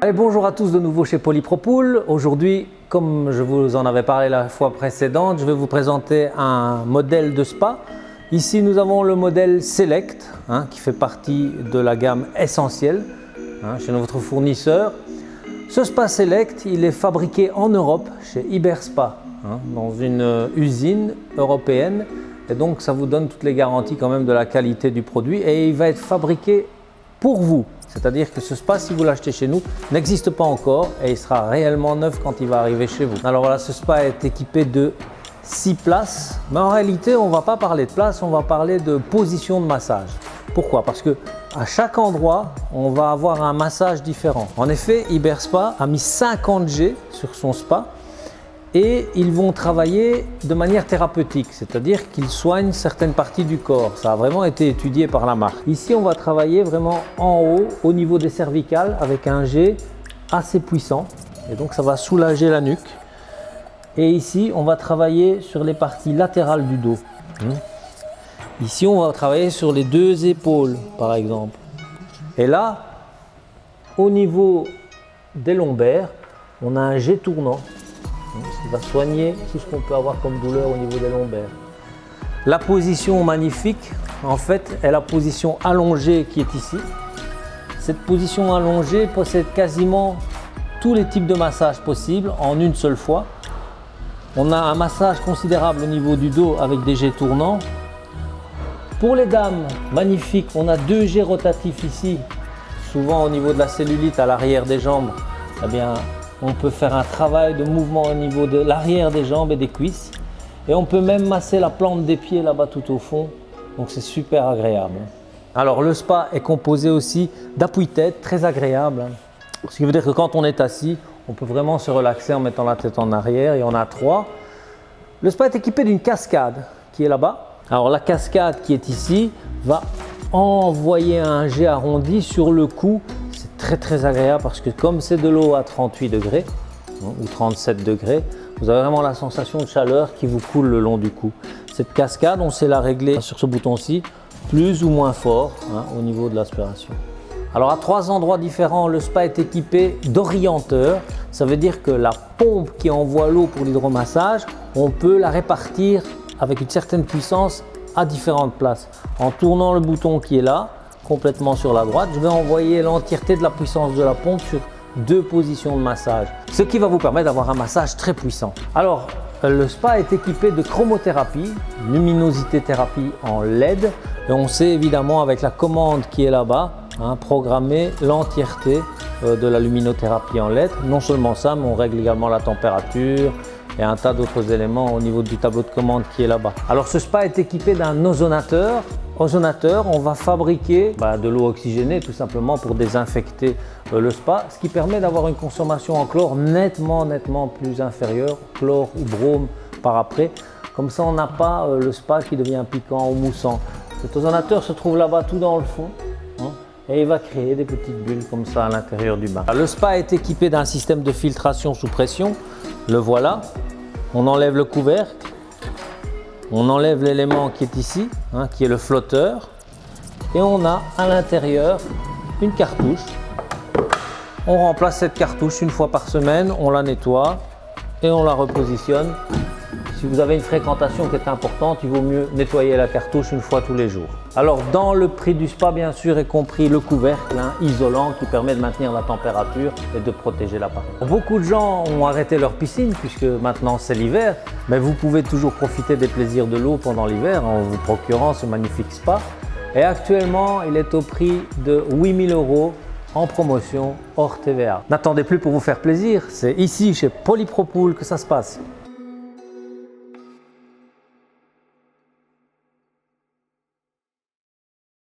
Allez, bonjour à tous de nouveau chez Polypropul. Aujourd'hui, comme je vous en avais parlé la fois précédente, je vais vous présenter un modèle de spa. Ici, nous avons le modèle Select, qui fait partie de la gamme Essentiel chez notre fournisseur. Ce spa Select, il est fabriqué en Europe chez Iberspa, dans une usine européenne. Et donc, ça vous donne toutes les garanties quand même de la qualité du produit. Et il va être fabriqué pour vous. C'est-à-dire que ce spa, si vous l'achetez chez nous, n'existe pas encore et il sera réellement neuf quand il va arriver chez vous. Alors voilà, ce spa est équipé de 6 places. Mais en réalité, on ne va pas parler de place, on va parler de position de massage. Pourquoi? Parce que à chaque endroit, on va avoir un massage différent. En effet, Iberspa a mis 50 G sur son spa et ils vont travailler de manière thérapeutique, c'est-à-dire qu'ils soignent certaines parties du corps. Ça a vraiment été étudié par la marque. Ici, on va travailler vraiment en haut, au niveau des cervicales, avec un G assez puissant. Et donc, ça va soulager la nuque. Et ici, on va travailler sur les parties latérales du dos. Ici, on va travailler sur les 2 épaules, par exemple. Et là, au niveau des lombaires, on a un G tournant qui va soigner tout ce qu'on peut avoir comme douleur au niveau des lombaires. La position magnifique, en fait, est la position allongée qui est ici. Cette position allongée possède quasiment tous les types de massages possibles en une seule fois. On a un massage considérable au niveau du dos avec des G tournants. Pour les dames, magnifique, on a 2 G rotatifs ici. Souvent au niveau de la cellulite à l'arrière des jambes, eh bien, on peut faire un travail de mouvement au niveau de l'arrière des jambes et des cuisses. Et on peut même masser la plante des pieds là-bas tout au fond. Donc c'est super agréable. Alors le spa est composé aussi d'appuis-tête très agréable. Ce qui veut dire que quand on est assis, on peut vraiment se relaxer en mettant la tête en arrière. Il y en a 3. Le spa est équipé d'une cascade qui est là-bas. Alors la cascade qui est ici va envoyer un jet arrondi sur le cou. C'est très agréable parce que comme c'est de l'eau à 38 degrés ou 37 degrés, vous avez vraiment la sensation de chaleur qui vous coule le long du cou. Cette cascade, on sait la régler sur ce bouton-ci, plus ou moins fort au niveau de l'aspiration. Alors à 3 endroits différents, le spa est équipé d'orienteurs. Ça veut dire que la pompe qui envoie l'eau pour l'hydromassage, on peut la répartir avec une certaine puissance à différentes places. En tournant le bouton qui est là, complètement sur la droite, je vais envoyer l'entièreté de la puissance de la pompe sur 2 positions de massage, ce qui va vous permettre d'avoir un massage très puissant. Alors, le spa est équipé de chromothérapie, luminosité thérapie en LED, et on sait évidemment avec la commande qui est là-bas, programmer l'entièreté de la luminothérapie en LED. Non seulement ça, mais on règle également la température et un tas d'autres éléments au niveau du tableau de commande qui est là-bas. Alors ce spa est équipé d'un ozonateur. Ozonateur, on va fabriquer de l'eau oxygénée tout simplement pour désinfecter le spa, ce qui permet d'avoir une consommation en chlore nettement plus inférieure, chlore ou brome par après. Comme ça, on n'a pas le spa qui devient piquant ou moussant. Cet ozonateur se trouve là-bas tout dans le fond. Et il va créer des petites bulles comme ça à l'intérieur du bain. Le spa est équipé d'un système de filtration sous pression. Le voilà. On enlève le couvercle. On enlève l'élément qui est ici, qui est le flotteur. Et on a à l'intérieur une cartouche. On remplace cette cartouche une fois par semaine. On la nettoie et on la repositionne. Si vous avez une fréquentation qui est importante, il vaut mieux nettoyer la cartouche une fois tous les jours. Alors dans le prix du spa, bien sûr, est compris le couvercle isolant qui permet de maintenir la température et de protéger l'appareil. Beaucoup de gens ont arrêté leur piscine puisque maintenant c'est l'hiver, mais vous pouvez toujours profiter des plaisirs de l'eau pendant l'hiver en vous procurant ce magnifique spa. Et actuellement, il est au prix de 8 000 € en promotion hors TVA. N'attendez plus pour vous faire plaisir, c'est ici chez Polypropul que ça se passe.